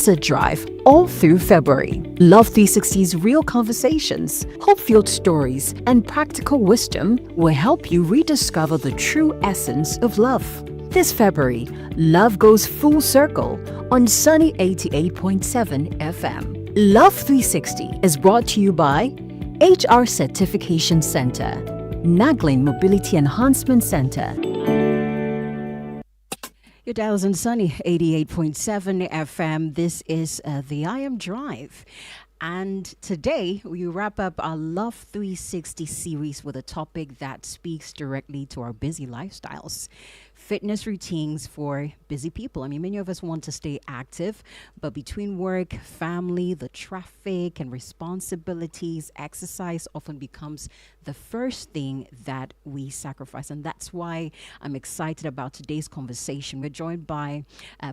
Drive all through February. Love 360's real conversations, hope-filled stories, and practical wisdom will help you rediscover the true essence of love. This February, love goes full circle on Sunny 88.7 FM. Love 360 is brought to you by HR Certification Center, Naglin Mobility Enhancement Center. Your dial's on Sunny 88.7 FM. This is the I Am Drive. And today we wrap up our Love 360 series with a topic that speaks directly to our busy lifestyles. Fitness routines for busy people. I mean, many of us want to stay active, but between work, family, the traffic, and responsibilities, exercise often becomes the first thing that we sacrifice. And that's why I'm excited about today's conversation. We're joined by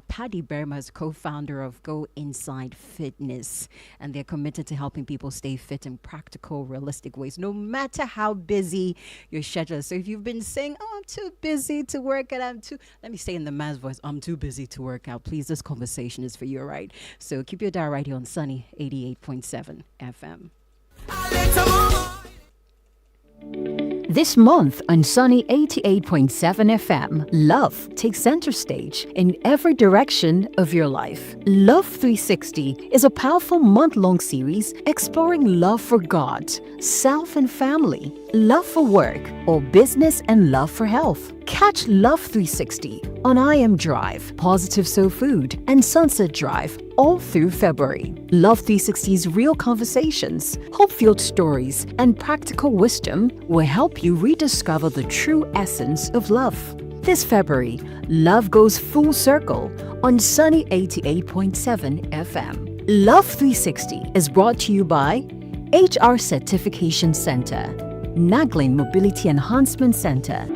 Padi Barimah, co-founder of Go Inside Fitness, and they're committed to helping people stay fit in practical, realistic ways, no matter how busy your schedule is. So if you've been saying, oh, I'm too busy to work out, let me say in the man's voice, I'm too busy to work out. Please, this conversation is for you, all right? So keep your dial right here on Sunny 88.7 FM. This month on Sunny 88.7 FM, love takes center stage in every direction of your life. Love 360 is a powerful month-long series exploring love for God, self and family, love for work or business, and love for health. Catch Love 360 on I Am Drive, Positive Soul Food, and Sunset Drive all through February. Love 360's real conversations, hope-filled stories, and practical wisdom will help you rediscover the true essence of love. This February, love goes full circle on Sunny 88.7 FM. Love 360 is brought to you by HR Certification Center, Naglin Mobility Enhancement Center.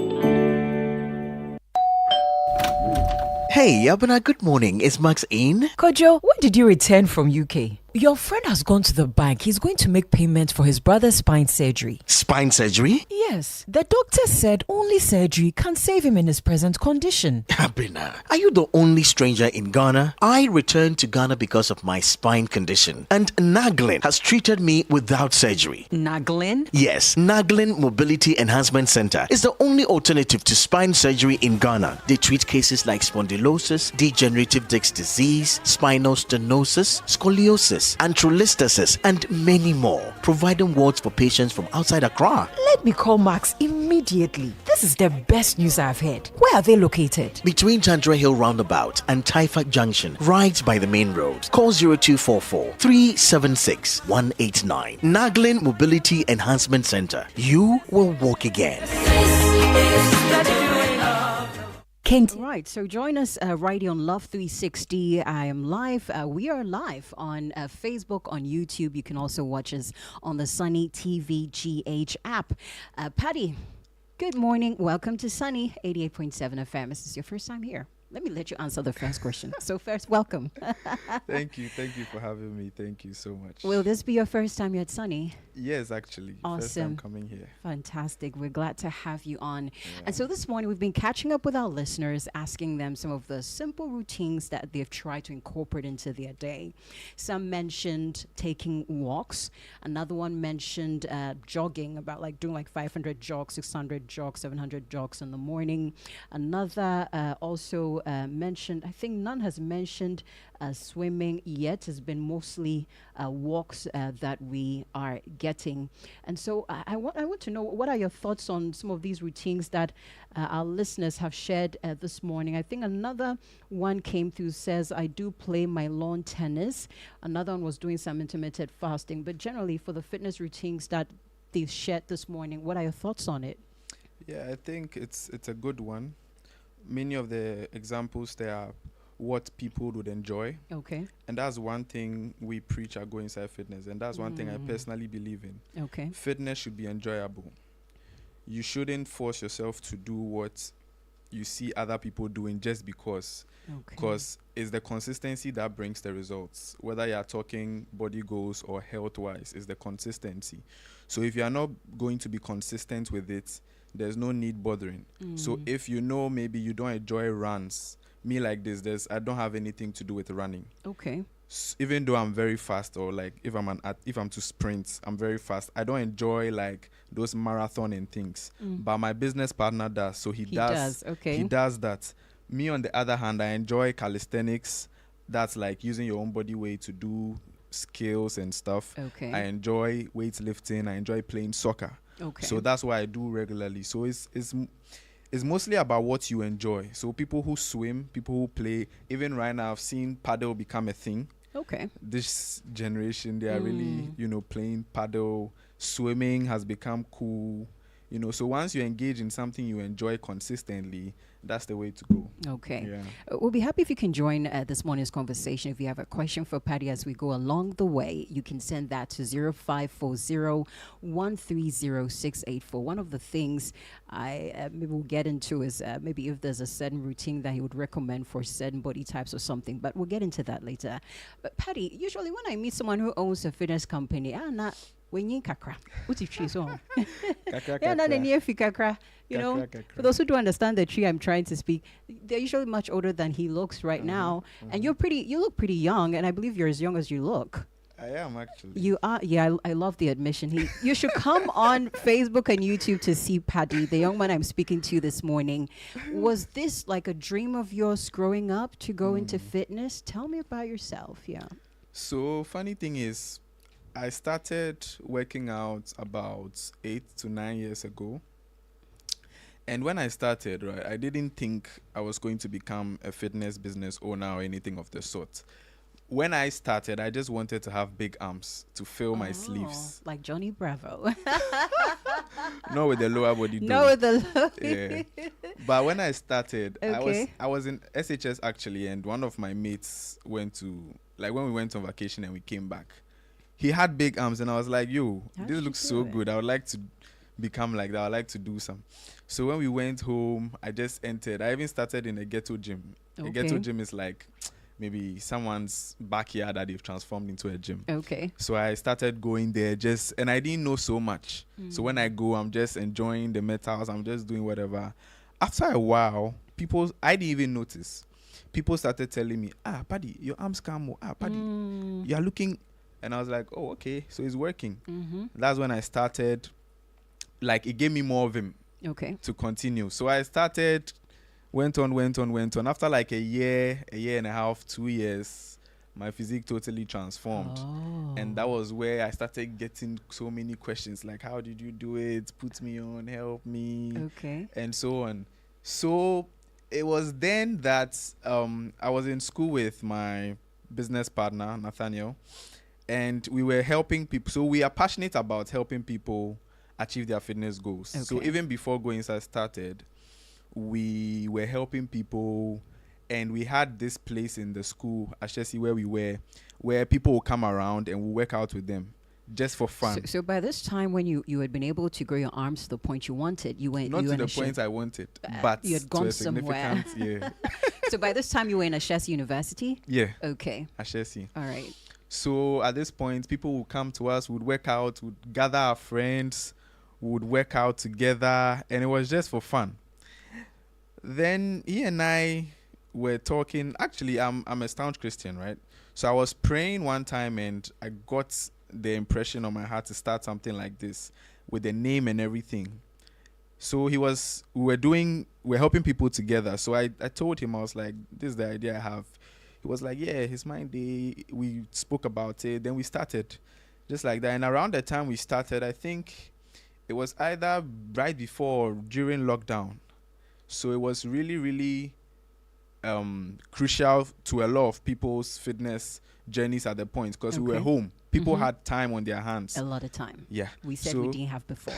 Hey, Abana, good morning. Is Max in? Kojo, when did you return from UK? Your friend has gone to the bank. He's going to make payment for his brother's spine surgery. Spine surgery? Yes. The doctor said only surgery can save him in his present condition. Abina, are you the only stranger in Ghana? I returned to Ghana because of my spine condition, and Naglin has treated me without surgery. Naglin? Yes, Naglin Mobility Enhancement Center is the only alternative to spine surgery in Ghana. They treat cases like spondylosis, degenerative disc disease, spinal stenosis, scoliosis, antrolisthesis, and many more, providing wards for patients from outside Accra. Let me call Max immediately. This is the best news I've heard. Where are they located? Between Chandra Hill Roundabout and Taifa Junction, right by the main road. Call 0244 376 189. Naglin Mobility Enhancement Center. You will walk again. Right, so join us right here on Love 360. I am live. We are live on Facebook, on YouTube. You can also watch us on the Sunny TV GH app. Padi, good morning. Welcome to Sunny 88.7 FM. This is your first time here. Let me let you answer the first question. So first, welcome. Thank you for having me. Thank you so much. Will this be your first time here at Sunny? Yes, actually. Awesome. First time coming here. Fantastic. We're glad to have you on. Yeah. And so this morning we've been catching up with our listeners, asking them some of the simple routines that they've tried to incorporate into their day. Some mentioned taking walks. Another one mentioned jogging, about like doing like 500 jogs, 600 jogs, 700 jogs in the morning. Another also mentioned, I think none has mentioned swimming yet. Has been mostly walks that we are getting. And so I want to know, what are your thoughts on some of these routines that our listeners have shared this morning? I think another one came through, says, I do play my lawn tennis. Another one was doing some intermittent fasting. But generally, for the fitness routines that they've shared this morning, what are your thoughts on it? Yeah, I think it's a good one. Many of the examples there are what people would enjoy. Okay. And that's one thing we preach at Go Inside Fitness. And that's one thing I personally believe in. Okay. Fitness should be enjoyable. You shouldn't force yourself to do what you see other people doing just because. Okay. Because it's the consistency that brings the results. Whether you are talking body goals or health-wise, it's the consistency. So if you are not going to be consistent with it, there's no need bothering. So if you know maybe you don't enjoy runs, me like this, I don't have anything to do with running. Okay. even though I'm very fast, or like if I'm to sprint, I'm very fast. I don't enjoy like those marathon and things. But my business partner does, so he does. Okay. He does that. Me, on the other hand, I enjoy calisthenics. That's like using your own body weight to do skills and stuff. Okay. I enjoy weightlifting. I enjoy playing soccer. Okay. So that's what I do regularly. So it's mostly about what you enjoy. So people who swim, people who play, even right now I've seen paddle become a thing. Okay. This generation, they are really, playing paddle. Swimming has become cool. So once you engage in something you enjoy consistently, that's the way to go. Okay. Yeah. We'll be happy if you can join this morning's conversation. If you have a question for Padi as we go along the way, you can send that to 0540-130-684. One of the things I maybe we'll get into is maybe if there's a certain routine that he would recommend for certain body types or something, but we'll get into that later. But Padi, usually when I meet someone who owns a fitness company, when you kakra, what's your tree song? Yeah, not in kakra. For those who don't understand the tree I'm trying to speak, they're usually much older than he looks right now. And you look pretty young, and I believe you're as young as you look. I am actually. You are, yeah. I love the admission. You should come on Facebook and YouTube to see Padi, the young man I'm speaking to this morning. Was this like a dream of yours growing up to go into fitness? Tell me about yourself. Yeah. So funny thing is, I started working out about 8 to 9 years ago. And when I started, right, I didn't think I was going to become a fitness business owner or anything of the sort. When I started, I just wanted to have big arms to fill my sleeves. Like Johnny Bravo. Not with the lower body. No, with the lower. Yeah. But when I started, Okay. I was in SHS actually, and one of my mates went to, like when we went on vacation and we came back, he had big arms, and I was like, yo, How this did looks you so do it? good. I would like to become like that. I would like to do some. So when we went home, I just entered. I even started in a ghetto gym. A ghetto Okay. gym is like maybe someone's backyard that they've transformed into a gym. Okay. So I started going there and I didn't know so much. So when I go, I'm just enjoying the metals. I'm just doing whatever. After a while, I didn't even notice. People started telling me, Padi, your arms come more. Padi, you're looking. And I was like, oh, okay. So it's working. That's when I started. Like, it gave me more of him Okay. to continue. So I started, went on. After like a year and a half, 2 years, my physique totally transformed. And that was where I started getting so many questions like, how did you do it? Put me on, help me. Okay. And so on. So it was then that I was in school with my business partner, Nathaniel, and we were helping people. So we are passionate about helping people achieve their fitness goals. So Okay. even before Going Inside started, we were helping people, and we had this place in the school, Ashesi, where people will come around and we'll work out with them just for fun. So by this time, when you had been able to grow your arms to the point you wanted, you went. Not you to went the a point chef. I wanted, but you had to gone a somewhere. significant, So by this time, you were in Ashesi University. yeah, Okay. Ashesi. All right. So at this point, people would come to us, would work out, would gather our friends, would work out together, and it was just for fun. Then he and I were talking. Actually, I'm a staunch Christian, right? So I was praying one time, and I got the impression on my heart to start something like this with the name and everything. So we're helping people together. So I told him, I was like, this is the idea I have. He was like, yeah, his mind day. We spoke about it. Then we started just like that. And around the time we started, I think it was either right before or during lockdown. So it was really, really crucial to a lot of people's fitness journeys at the point, because we were Okay. home. People had time on their hands. A lot of time. Yeah. We said So- we didn't have before.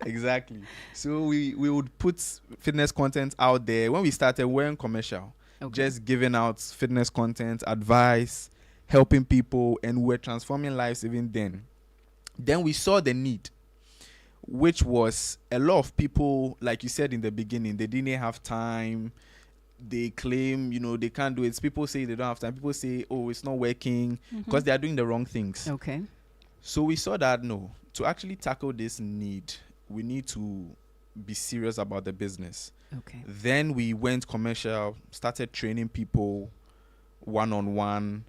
Exactly. So we would put fitness content out there. When we started, we weren't commercial. Okay. Just giving out fitness content, advice, helping people, and we're transforming lives even then. Then we saw the need, which was a lot of people, like you said in the beginning, they didn't have time. They claim, they can't do it. People say they don't have time. People say, oh, it's not working, because they are doing the wrong things. Okay. So we saw that, no, to actually tackle this need, we need to be serious about the business. Okay. Then we went commercial, started training people, one-on-one,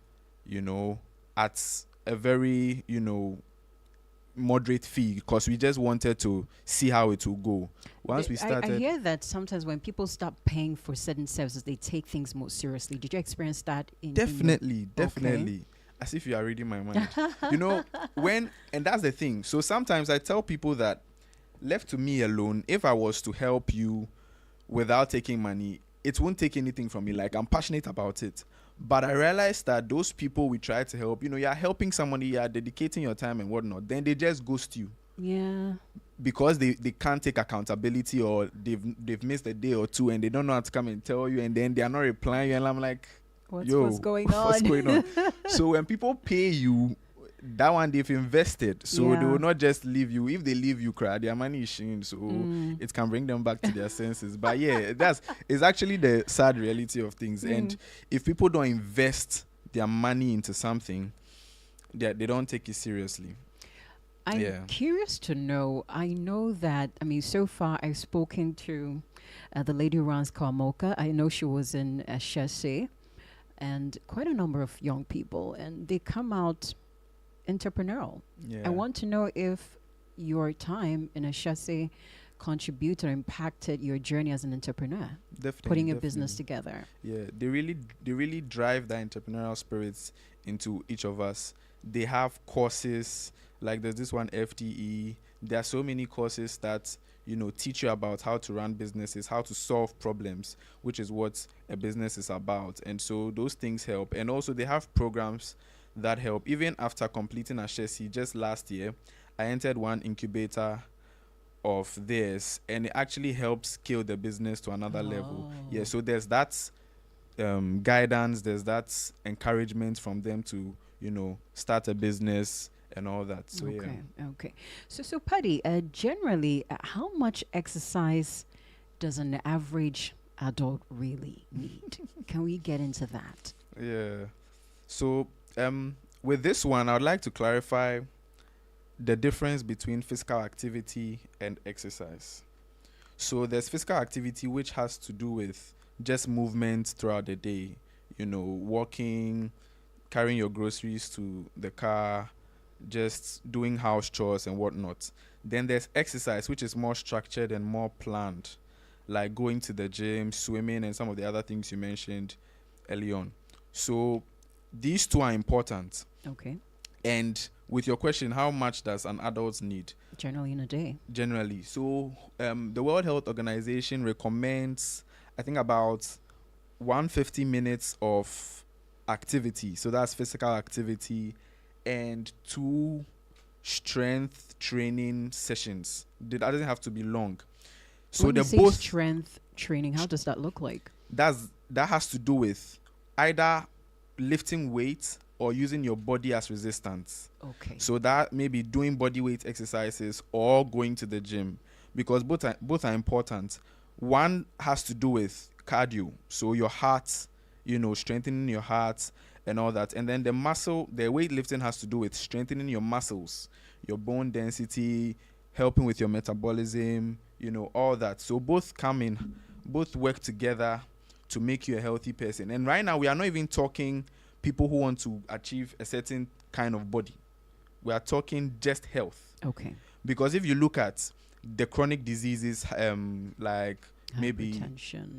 at a very, moderate fee, because we just wanted to see how it will go. Once we started, I hear that sometimes when people start paying for certain services, they take things more seriously. Did you experience that? Definitely. As if you are reading my mind. And that's the thing. So sometimes I tell people that, left to me alone, if I was to help you without taking money, it won't take anything from me. Like, I'm passionate about it. But I realized that those people we try to help, you're helping somebody, you're dedicating your time and whatnot, then they just ghost you. Yeah. Because they can't take accountability, or they've missed a day or two and they don't know how to come and tell you, and then they are not replying you, and I'm like, what's going on? What's going on? So when people pay you, that one they've invested, so they will not just leave you. If they leave you, their money is showing, so it can bring them back to their senses. But yeah, it's actually the sad reality of things. And if people don't invest their money into something, they don't take it seriously. I'm curious to know. I know that, so far I've spoken to the lady who runs Kamoka. I know she was in Shase, and quite a number of young people, and they come out entrepreneurial. I want to know if your time in a Shase contributed or impacted your journey as an entrepreneur. Putting a business together. Yeah, they really drive that entrepreneurial spirits into each of us. They have courses, like there's this one FTE. There are so many courses that teach you about how to run businesses, how to solve problems, which is what a business is about. And so those things help. And also they have programs that help. Even after completing Ashesi, just last year, I entered one incubator of theirs, and it actually helps scale the business to another level. Yeah, so there's that guidance, there's that encouragement from them to, start a business and all that. So okay. So Padi, generally, how much exercise does an average adult really need? Can we get into that? Yeah. So with this one, I would like to clarify the difference between physical activity and exercise. So there's physical activity, which has to do with just movement throughout the day, walking, carrying your groceries to the car, just doing house chores and whatnot. Then there's exercise, which is more structured and more planned, like going to the gym, swimming, and some of the other things you mentioned early on. So these two are important. Okay. And with your question, how much does an adult need? Generally in a day. Generally. So the World Health Organization recommends, I think, about 150 minutes of activity. So that's physical activity, and 2 strength training sessions. That doesn't have to be long. So when you say both strength training, how does that look like? That has to do with either lifting weights or using your body as resistance. Okay. So that may be doing body weight exercises or going to the gym, because both are important. One has to do with cardio, so your heart, strengthening your heart and all that. And then the weightlifting has to do with strengthening your muscles, your bone density, helping with your metabolism, all that. So both work together to make you a healthy person. And right now, we are not even talking people who want to achieve a certain kind of body. We are talking just health. Okay. Because if you look at the chronic diseases, like maybe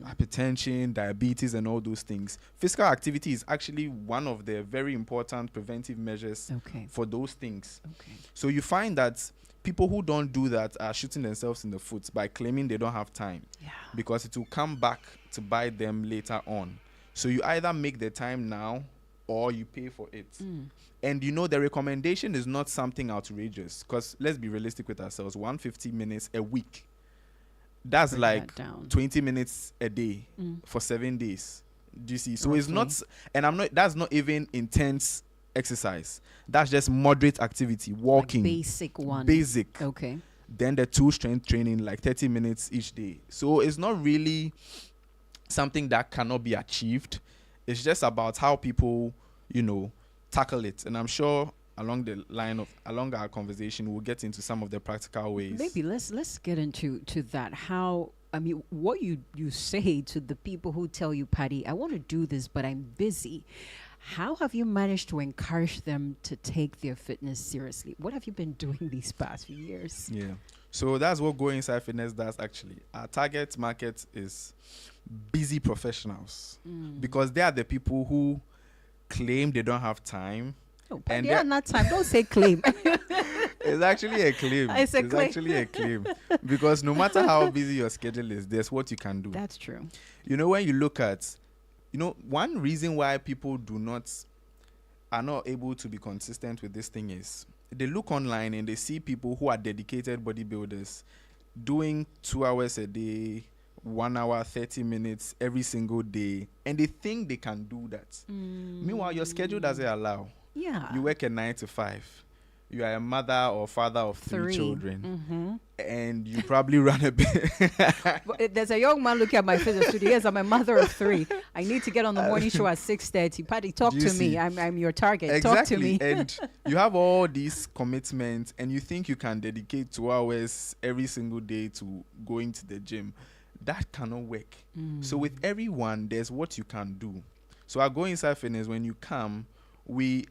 hypertension, diabetes, and all those things, physical activity is actually one of the very important preventive measures for those things. Okay. So you find that people who don't do that are shooting themselves in the foot by claiming they don't have time. Yeah. Because it will come back to bite them later on. So you either make the time now or you pay for it. And the recommendation is not something outrageous, because let's be realistic with ourselves. 150 minutes a week, that's like 20 minutes a day for 7 days. Do you see? So it's not, and that's not even intense exercise. That's just moderate activity, walking. Like basic one. Basic. Okay. Then the 2 strength training, like 30 minutes each day. So it's not really something that cannot be achieved. It's just about how people, tackle it. And I'm sure along our conversation, we'll get into some of the practical ways. Maybe let's get into that. How I mean, what you say to the people who tell you, Paddy, I want to do this, but I'm busy. How have you managed to encourage them to take their fitness seriously? What have you been doing these past few years? Yeah. So that's what Go Inside Fitness does actually. Our target market is busy professionals because they are the people who claim they don't have time. Oh, Paddy, yeah, not time. Don't say claim. It's actually a claim. It's actually a claim because no matter how busy your schedule is, there's what you can do. That's true. You know, when you look at, one reason why people are not able to be consistent with this thing is they look online and they see people who are dedicated bodybuilders doing 2 hours a day, 1 hour, 30 minutes every single day, and they think they can do that. Meanwhile, your schedule doesn't allow. Yeah. You work a 9 to 5. You are a mother or father of three children, and you probably run a bit. But there's a young man looking at my fitness studio. Yes, I'm a mother of 3. I need to get on the morning show at 6:30. Paddy, talk to me. I'm your target. Exactly. Talk to me. And you have all these commitments, and you think you can dedicate 2 hours every single day to going to the gym. That cannot work. So with everyone, there's what you can do. So I Go Inside Fitness, when you come, we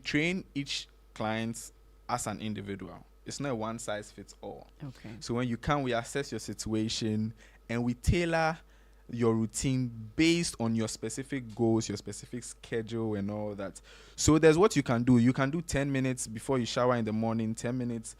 train each client as an individual. It's not a one size fits all. Okay. So when you come, we assess your situation and we tailor your routine based on your specific goals, your specific schedule and all that. So there's what you can do. You can do 10 minutes before you shower in the morning, 10 minutes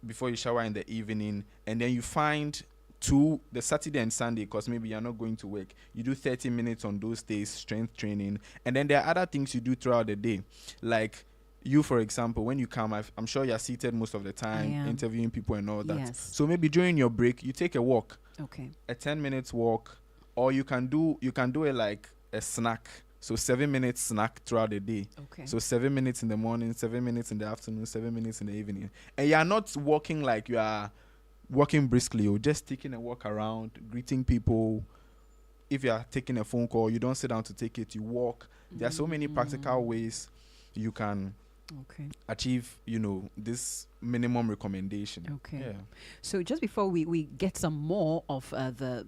before you shower in the evening, and then you find the Saturday and Sunday, because maybe you're not going to work, you do 30 minutes on those days, strength training, and then there are other things you do throughout the day. Like you, for example, when you come, I'm sure you're seated most of the time, interviewing people and all that. Yes. So maybe during your break, you take a walk. Okay. A 10 minutes walk, or you can do it like a snack. So 7 minutes snack throughout the day. Okay. So 7 minutes in the morning, 7 minutes in the afternoon, 7 minutes in the evening. And you're not walking like you are walking briskly. You're just taking a walk around, greeting people. If you are taking a phone call, you don't sit down to take it, you walk. There are so many practical ways you can achieve, this minimum recommendation. Okay. Yeah. So just before we get some more of the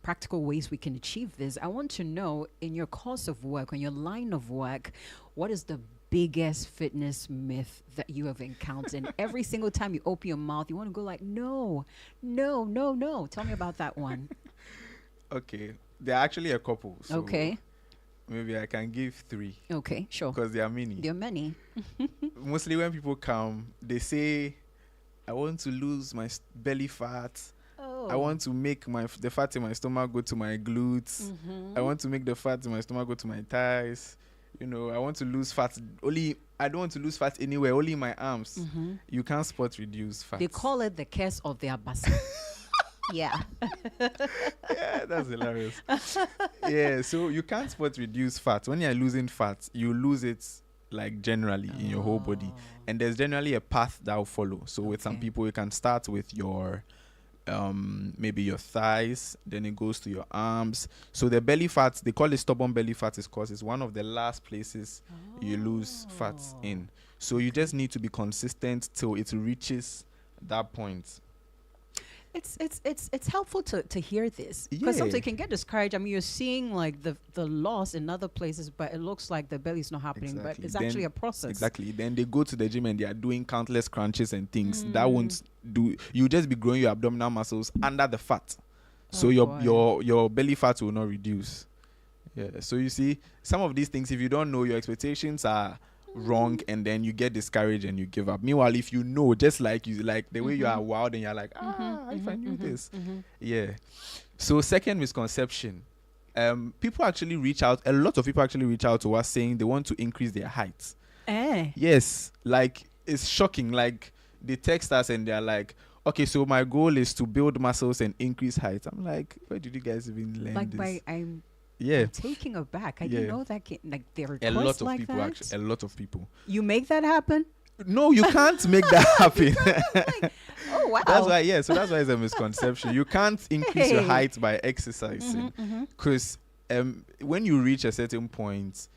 practical ways we can achieve this, I want to know, in your course of work, on your line of work, what is the biggest fitness myth that you have encountered? And every single time you open your mouth, you want to go like, no. Tell me about that one. Okay. There are actually a couple. So okay. Maybe I can give 3. Okay, sure. Because there are many. There are many. Mostly when people come, they say, I want to lose my belly fat. Oh. I want to make the fat in my stomach go to my glutes. I want to make the fat in my stomach go to my thighs. I want to lose fat. I don't want to lose fat anywhere, only in my arms. You can't spot reduce fat. They call it the curse of the abasa. Yeah. Yeah, that's hilarious. Yeah, so you can't spot reduce fat. When you're losing fat, you lose it like generally in your whole body. And there's generally a path that will follow. So with some people, you can start with your maybe your thighs, then it goes to your arms. So the belly fat, they call it stubborn belly fat, is because it's one of the last places you lose fat in. So you just need to be consistent till it reaches that point. It's helpful to hear this, because sometimes you can get discouraged. I mean, you're seeing like the loss in other places, but it looks like the belly's not happening. But it's actually a process. Exactly. Then they go to the gym and they are doing countless crunches and things that won't do. You just be growing your abdominal muscles under the fat, so your belly fat will not reduce. Yeah. So you see, some of these things, if you don't know, your expectations are wrong, and then you get discouraged and you give up. Meanwhile, if you know, just like the way you are wild and you're like, if I knew this. Yeah. So second misconception, people actually reach out, a lot of people actually reach out to us saying they want to increase their height. Yes. Like, it's shocking. Like, they text us and they're like, okay, so my goal is to build muscles and increase height. I'm like, where did you guys even learn this? I'm Yeah. taking aback. I didn't know that. There are a lot of like people that? actually. A lot of people. You make that happen? No, you can't make that happen. Oh wow. That's why. Yeah. So that's why it's a misconception. You can't increase your height by exercising, because when you reach a certain point,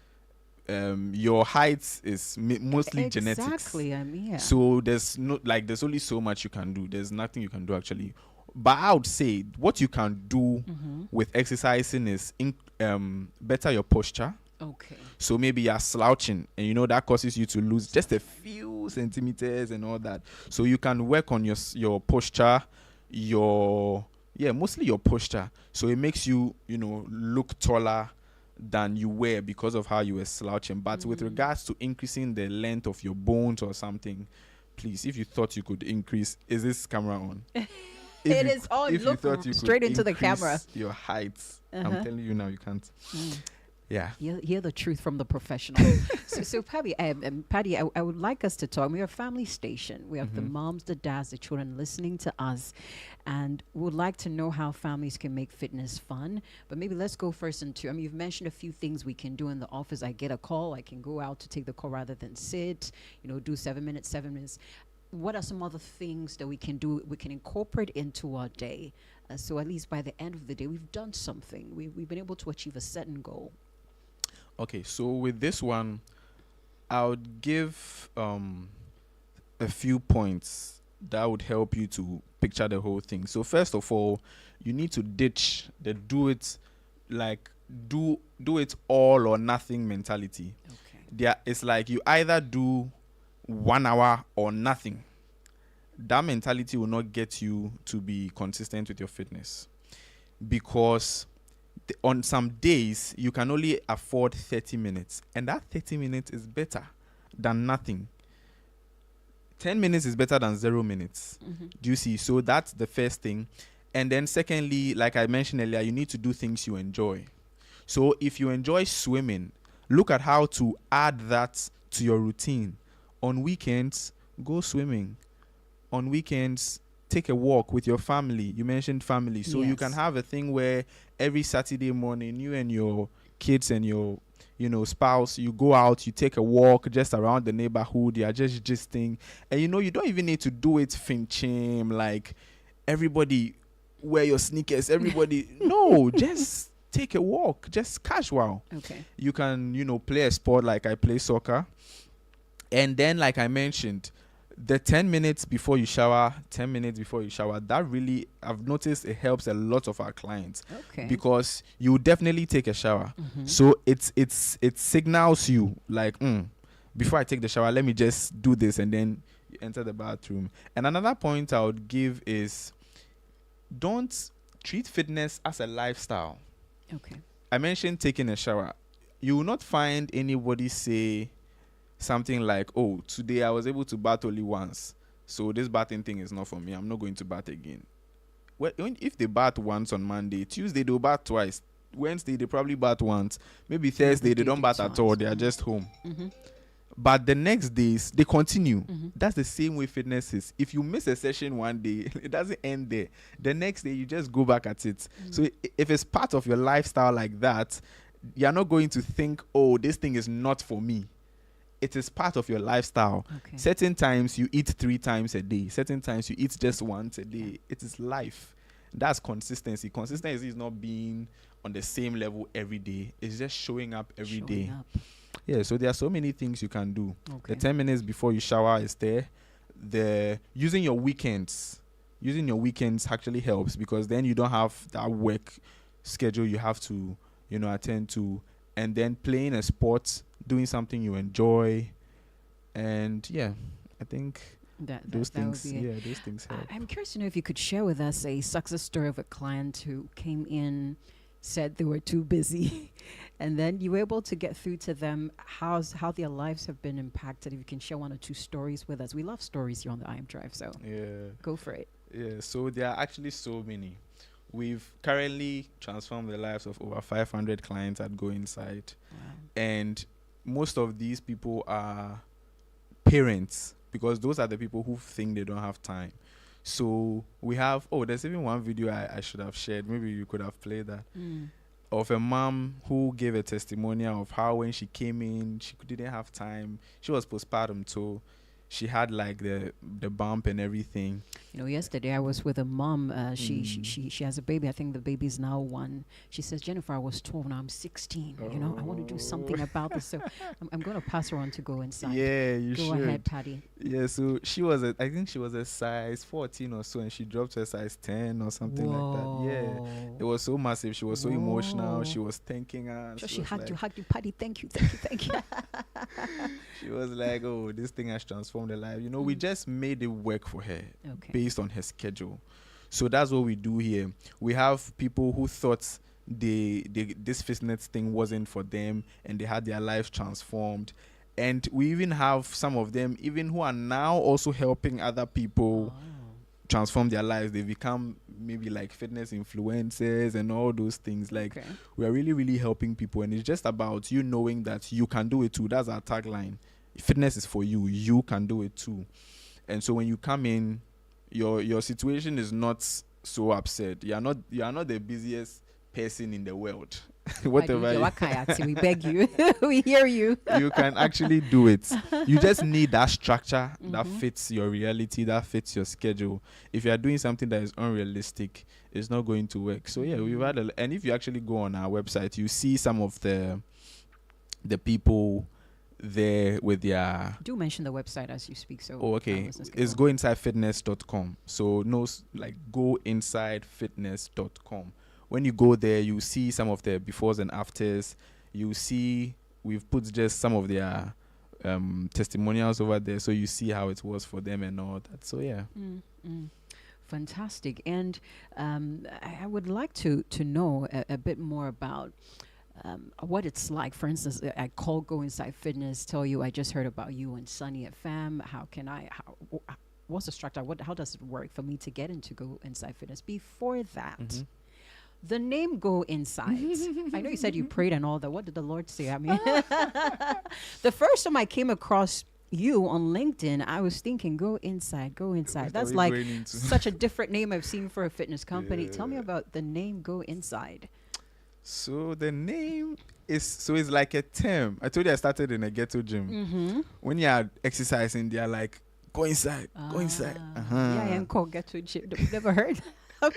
your height is mostly genetics. Exactly. I mean, yeah. So there's only so much you can do. There's nothing you can do actually. but I would say what you can do with exercising is better your posture. Okay. So maybe you're slouching, and you know that causes you to lose just a few centimeters and all that. So you can work on your posture, mostly your posture. So it makes you, look taller than you were because of how you were slouching. But with regards to increasing the length of your bones or something, please, if you thought you could increase, is this camera on? It is on. If Look you thought you could straight into the increase camera. your height, I'm telling you now, you can't. Yeah. Hear the truth from the professional. so Paddy, Paddy, I would like us to talk. We're a family station. We have the moms, the dads, the children listening to us, and we would like to know how families can make fitness fun. But maybe let's go first into, you've mentioned a few things we can do in the office. I get a call, I can go out to take the call rather than sit, do 7 minutes. What are some other things that we can do, we can incorporate into our day? So at least by the end of the day, we've done something. We've been able to achieve a certain goal. Okay, so with this one, I would give a few points that would help you to picture the whole thing. So first of all, you need to ditch the do it all or nothing mentality. Okay. It's like you either do 1 hour or nothing. That mentality will not get you to be consistent with your fitness, because on some days you can only afford 30 minutes, and that 30 minutes is better than nothing. 10 minutes is better than 0 minutes. Do you see? So that's the first thing. And then secondly, like I mentioned earlier, you need to do things you enjoy. So if you enjoy swimming, look at how to add that to your routine. On weekends, go swimming. On weekends, take a walk with your family. You mentioned family. So you can have a thing where every Saturday morning, you and your kids and your, spouse, you go out, you take a walk just around the neighborhood. You're just gisting. And, you don't even need to do it finching, like everybody wear your sneakers. Everybody. No, just take a walk. Just casual. Okay. You can, play a sport like I play soccer. And then, like I mentioned, the 10 minutes before you shower, that really, I've noticed it helps a lot of our clients. Okay. Because you definitely take a shower. So it signals you like, before I take the shower, let me just do this, and then you enter the bathroom. And another point I would give is, don't treat fitness as a lifestyle. Okay. I mentioned taking a shower. You will not find anybody say something like, oh, today I was able to bath only once, so this bathing thing is not for me, I'm not going to bath again. Well, if they bath once on Monday, Tuesday they'll bath twice, Wednesday they probably bath once, maybe Thursday they don't bath at all, they are just home. But the next days they continue. That's the same way fitness is. If you miss a session one day, it doesn't end there. The next day you just go back at it. So if it's part of your lifestyle like that, you're not going to think, oh, this thing is not for me. It is part of your lifestyle. Okay. Certain times you eat 3 times a day. Certain times you eat just once a day. It is life. That's consistency. Consistency is not being on the same level every day. It's just showing up every day. Yeah, so there are so many things you can do. Okay. The 10 minutes before you shower is there. Using your weekends actually helps, because then you don't have that work schedule you have to, attend to. And then playing a sport, doing something you enjoy, and I think those things help. I'm curious to know if you could share with us a success story of a client who came in, said they were too busy, and then you were able to get through to them. How their lives have been impacted. If you can share 1 or 2 stories with us, we love stories here on the I Am Drive. So go for it. Yeah. So there are actually so many. We've currently transformed the lives of over 500 clients at Go Inside. Wow. And most of these people are parents, because those are the people who think they don't have time. So we have, there's even one video I should have shared. Maybe you could have played that. Of a mom who gave a testimonial of how when she came in, she didn't have time. She was postpartum, so she had like the bump and everything. Yesterday I was with a mom. She has a baby. I think the baby's now 1. She says, Jennifer, I was 12, now I'm 16. I want to do something about this. So I'm going to pass her on to go inside. Yeah, you go should. ahead, Patty. Yeah, so I think she was a size 14 or so, and she dropped to a size 10 or something like that. Yeah, it was so massive. She was so emotional. She was thanking us. So she hugged you, Patty. Thank you. She was like, oh, this thing has transformed her life. We just made it work for her based on her schedule. So that's what we do here. We have people who thought this fitness thing wasn't for them, and they had their lives transformed. And we even have some of them even who are now also helping other people transform their lives. They become maybe like fitness influencers and all those things. Like we are really, really helping people, and it's just about you knowing that you can do it too. That's our tagline. Fitness is for you. You can do it too. And so when you come in, your situation is not so upset. You are not the busiest person in the world. Whatever. We beg you. We hear you. You can actually do it. You just need that structure that fits your reality, that fits your schedule. If you are doing something that is unrealistic, it's not going to work. So yeah, we've had and if you actually go on our website, you see some of the people there with their... Do mention the website as you speak. So okay. It's goinsidefitness.com. So goinsidefitness.com. When you go there, you see some of the befores and afters. You see we've put just some of their testimonials over there, so you see how it was for them and all that. So yeah. Fantastic. And I would like to know a bit more about what it's like. For instance, I call Go Inside Fitness, tell you I just heard about you and Sunny FM. What's the structure? How does it work for me to get into Go Inside Fitness? Before that, the name Go Inside. I know you said you prayed and all that. What did the Lord say? I mean, the first time I came across you on LinkedIn, I was thinking, Go Inside. That's like such a different name I've seen for a fitness company. Yeah. Tell me about the name Go Inside. So the name it's like a term. I told you I started in a ghetto gym. When you are exercising, they are like, go inside, go inside. Yeah, I'm called ghetto gym. We've never heard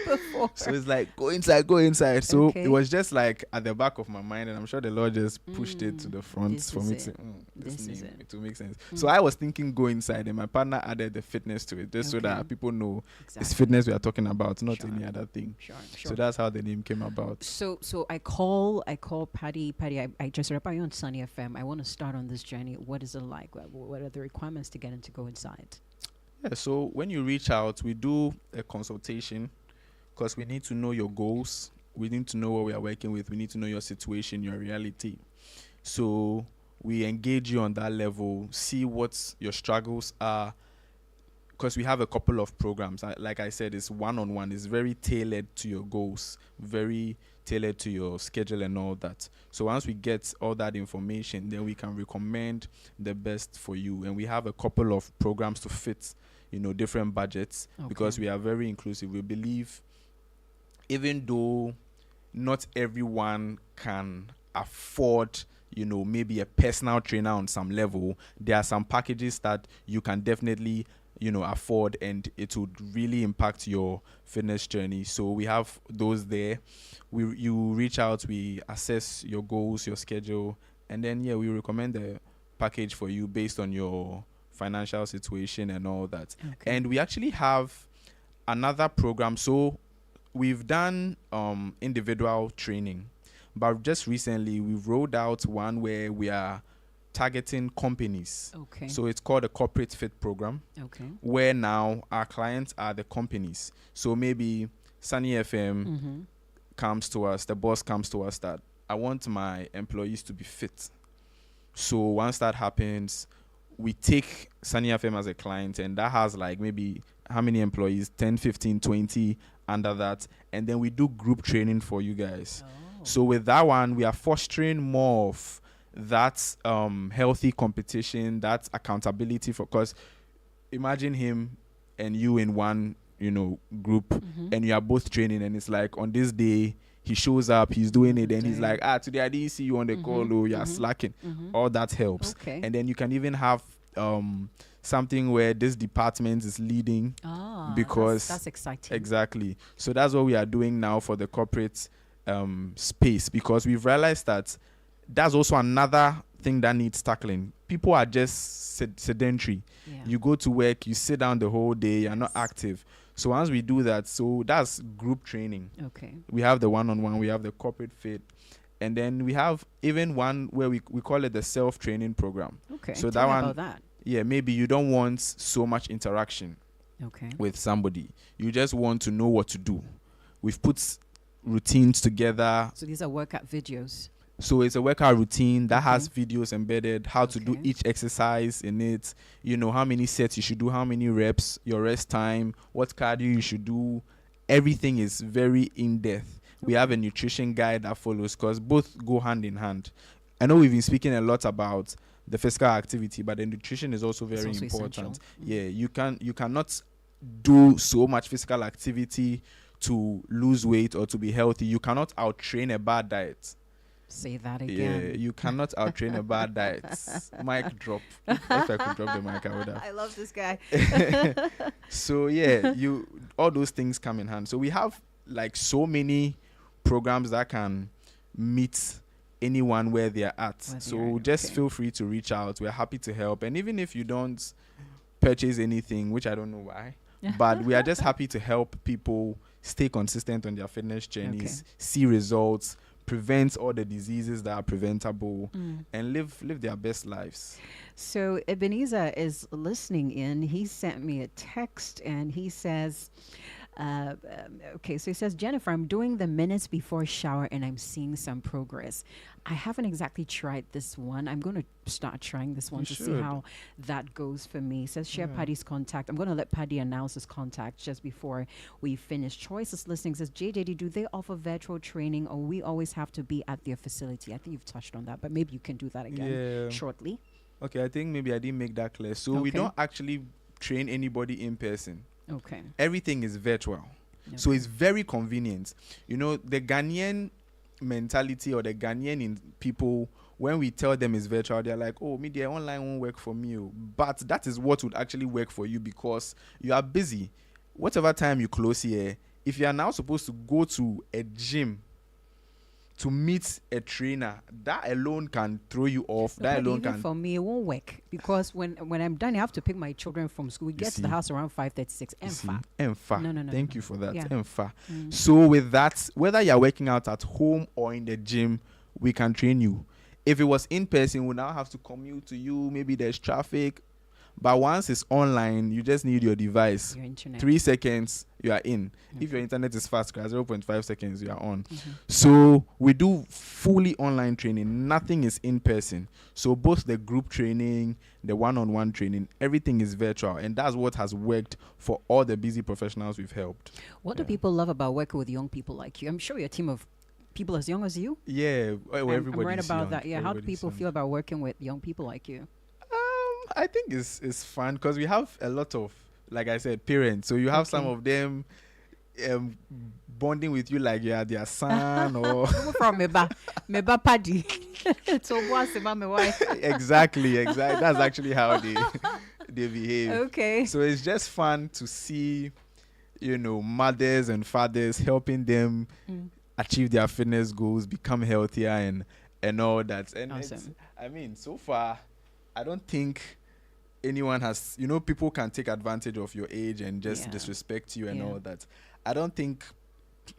before. So it's like, go inside, go inside. So it was just like at the back of my mind, and I'm sure the Lord just pushed it to the front for me to say, this name, it will make sense. So I was thinking go inside, and my partner added the fitness to it, just so that people know it's fitness we are talking about, not any other thing. Sure. So that's how the name came about. So I call Padi. I just heard about you on Sunny FM. I want to start on this journey. What is it like? What are the requirements to get into Go Inside? Yeah, so when you reach out, we do a consultation, because we need to know your goals. We need to know what we are working with. We need to know your situation, your reality. So we engage you on that level, see what your struggles are, because we have a couple of programs. Like I said, it's one-on-one. It's very tailored to your goals, very tailored to your schedule and all that. So once we get all that information, then we can recommend the best for you. And we have a couple of programs to fit, different budgets, because we are very inclusive. We believe, even though not everyone can afford, maybe a personal trainer on some level, there are some packages that you can definitely, afford, and it would really impact your fitness journey. So we have those there. You reach out, we assess your goals, your schedule, and then, we recommend the package for you based on your financial situation and all that. And we actually have another program. So we've done individual training, but just recently we've rolled out one where we are targeting companies. So it's called a corporate fit program, where now our clients are the companies. So maybe Sunny FM comes to us, the boss comes to us that I want my employees to be fit. So once that happens, we take Sunny FM as a client, and that has like maybe how many employees? 10, 15, 20 under that, and then we do group training for you guys. So with that one, we are fostering more of that healthy competition, that accountability, because imagine him and you in one group, and you are both training, and it's like on this day he shows up, he's doing it, and he's like, today I didn't see you on the call, you're slacking. All that helps. And then you can even have something where this department is leading. Because that's exciting. Exactly. So that's what we are doing now for the corporate space, because we've realized that that's also another thing that needs tackling. People are just sedentary. Yeah. You go to work, you sit down the whole day, you're not active. So once we do that, so that's group training. Okay. We have the one-on-one, we have the corporate fit, and then we have even one where we call it the self-training program. Okay. So Tell that me one, about that. yeah, maybe you don't want so much interaction Okay. with somebody. You just want to know what to do. We've put routines together. So these are workout videos. So it's a workout routine that has videos embedded, how to do Okay. each exercise in it, you know, how many sets you should do, how many reps, your rest time, what cardio you should do. Everything is very in-depth. We have a nutrition guide that follows, because both go hand in hand. I know we've been speaking a lot about the physical activity, but the nutrition is also very also important. essential. Yeah, you cannot do so much physical activity to lose weight or to be healthy. You cannot out-train a bad diet. Say that Yeah, again. you cannot out-train a bad diet. Mic drop. If I could drop the mic, I would have. I love this guy. So yeah, all those things come in hand. So we have like so many programs that can meet anyone where they're at. Where they So are, just okay. feel free to reach out. We're happy to help. And even if you don't purchase anything, which I don't know why, but we are just happy to help people stay consistent on their fitness journeys, see results, prevent all the diseases that are preventable, and live their best lives. So Ebenezer is listening in. He sent me a text and he says, okay, so he says, Jennifer, I'm doing the minutes before shower and I'm seeing some progress. I haven't exactly tried this one. I'm going to start trying this one You to see should. how that goes for me. He says, share Paddy's contact. I'm going to let Paddy announce his contact just before we finish. Choices listening says, JJD, do they offer virtual training or we always have to be at their facility? I think you've touched on that, but maybe you can do that again Yeah. shortly. Okay, I think maybe I didn't make that clear. So we Okay. don't actually train anybody in person. Okay. Everything is virtual. So it's very convenient. You know, the Ghanaian mentality or the Ghanaian in people, when we tell them it's virtual, they're like, oh, media online won't work for me. But that is what would actually work for you, because you are busy. Whatever time you close here, if you are now supposed to go to a gym to meet a trainer, that alone can throw you off. No, That but alone even can. for me, it won't work because when I'm done, I have to pick my children from school. We get to the see. house around 5:36. You see? Emfa. Emfa. No, Thank no. you for that. Yeah. Emfa. So with that, whether you're working out at home or in the gym, we can train you. If it was in person, we now have to commute to you. Maybe there's traffic. But once it's online, you just need your device. Your internet. 3 seconds, you are in. If your internet is fast, 0.5 seconds, you are on. So we do fully online training. Nothing is in person. So both the group training, the one-on-one training, everything is virtual. And that's what has worked for all the busy professionals we've helped. What do people love about working with young people like you? I'm sure you're a team of people as young as you. Yeah, I'm everybody. right about that. Yeah. How do people feel about working with young people like you? I think it's fun because we have a lot of, like I said, parents. So you have some of them bonding with you like you are their son or From meba Padi. So what's about my wife? exactly. That's actually how they behave. Okay. So it's just fun to see, mothers and fathers helping them achieve their fitness goals, become healthier and all that. And Awesome. so far, I don't think anyone has, people can take advantage of your age and just disrespect you and all that. I don't think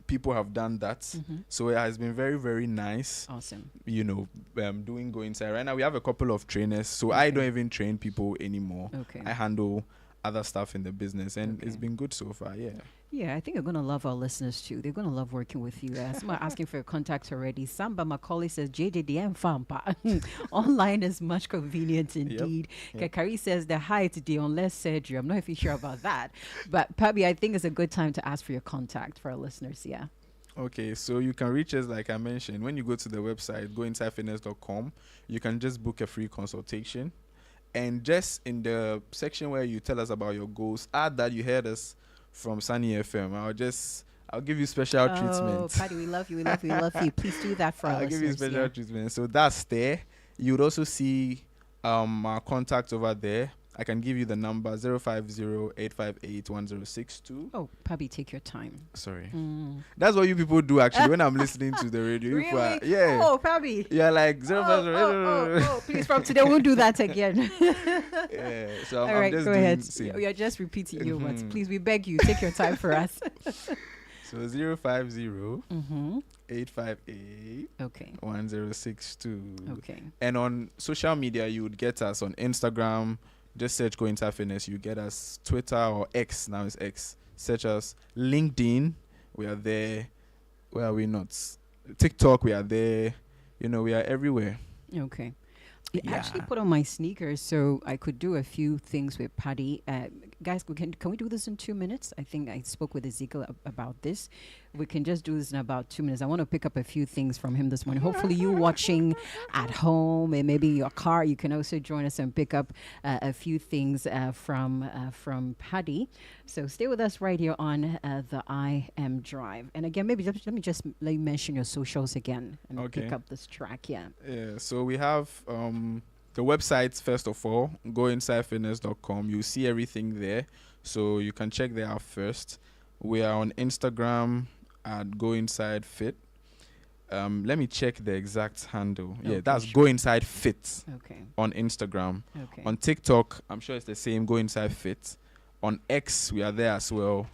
people have done that. So it has been very, very nice. Awesome. Go inside. Right now we have a couple of trainers. So I don't even train people anymore. Okay. I handle other stuff in the business and it's been good so far. Yeah. Yeah, I think you're going to love our listeners too. They're going to love working with you. Someone asking for your contacts already. Samba Macaulay says, JJDM Fampa. Online is much convenient indeed. Kakari says, the height today on less surgery. I'm not even sure about that. But Pabi, I think it's a good time to ask for your contact for our listeners. Yeah. Okay, so you can reach us, like I mentioned, when you go to the website, goinsidefitness.com, you can just book a free consultation. And just in the section where you tell us about your goals, add that you heard us from Sunny FM. I'll give you special treatment. Oh, Patty, we love you. We love you. We love you. Please do that for our I'll give you listeners. special treatment. So that's there. You would also see our contact over there. I can give you the number 050-858-1062. Oh, Pabi, take your time. Sorry. Mm. That's what you people do actually when I'm listening to the radio. You people are- Really? yeah. Oh, Pabi. Yeah, like 050. Oh, please, from today, we'll do that again. Yeah. So All I'm right, just go doing ahead. same. We are just repeating your words. Mhm. Please, we beg you, take your time for us. So 050 Mm-hmm. 858 Okay. 1062. Okay. And on social media, you would get us on Instagram. Just search Go Inside Fitness. You get us Twitter or X. Now it's X. Search us LinkedIn. We are there. Where are we not? TikTok. We are there. You know, we are everywhere. Okay. I Yeah. actually put on my sneakers so I could do a few things with Paddy. Guys, can we do this in 2 minutes? I think I spoke with Ezekiel about this. We can just do this in about 2 minutes. I want to pick up a few things from him this morning. Hopefully you watching at home and maybe in your car, you can also join us and pick up a few things from Paddy. So stay with us right here on the I Am Drive. And again, maybe let me just let you mention your socials again and Okay. pick up this track. Yeah. Yeah. So we have the website, first of all, goinsidefitness.com. You see everything there. So you can check there out first. We are on Instagram at goinsidefit. Let me check the exact handle. Yeah, Okay, that's sure. goinsidefit Okay. on Instagram. Okay. On TikTok, I'm sure it's the same, Go Inside Fit. On X, we are there as well,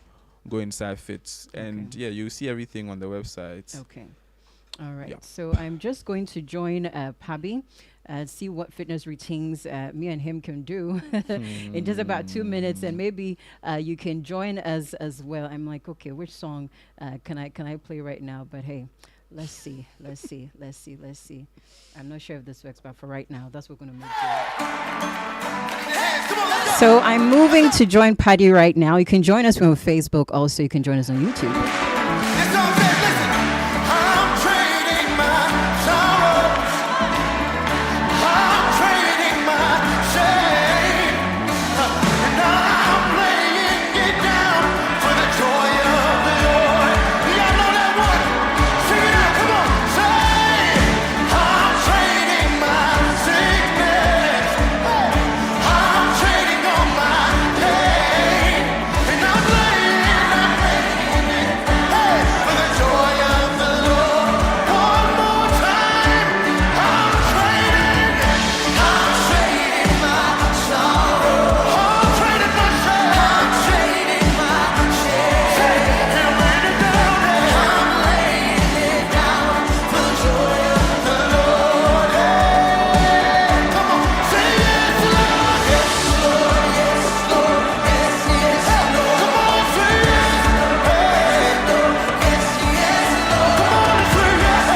Go Inside Fit. And Okay. yeah, you see everything on the website. Okay. All right. Yeah. So I'm just going to join Pabi, see what fitness routines me and him can do in just about 2 minutes, and maybe you can join us as well. I'm like, okay, which song can I play right now? But hey, let's see. I'm not sure if this works, but for right now, that's what we're gonna move to. So I'm moving to join Paddy right now. You can join us from Facebook. Also, you can join us on YouTube. This song says, listen, I'm trading my sorrow. I'm trading my shame. And I'm laying it down for the joy of the Lord. Y'all know that one? Sing it out, come on. Say, I'm trading my sickness. I'm trading on my pain. And I'm laying it for the joy of the Lord. One more time. I'm trading my sorrow. I'm trading my shame. I'm trading my shame. And laying it down. I'm laying it down for the joy of the Lord. Hey, come on, say yes, Lord. Yes, Lord. Yes, Lord. Yes, yes, Lord. Come on, say yes. Hey, Lord. Yes, yes, Lord. Come on and say yes.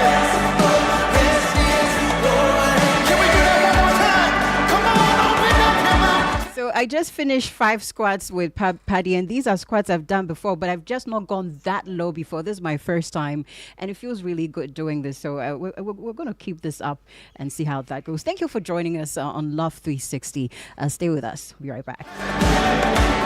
Yes, Lord. Yes, yes, Lord. Can we do that one more time? Come on, open up your mouth. So I just finished 5 squats with Paddy, and these are squats I've done before, but I've just not gone that low before. This is my first time, and it feels really good doing this. So we're going to keep this up and see how that goes. Thank you for joining us on Love 360. Stay with us. We'll be right back.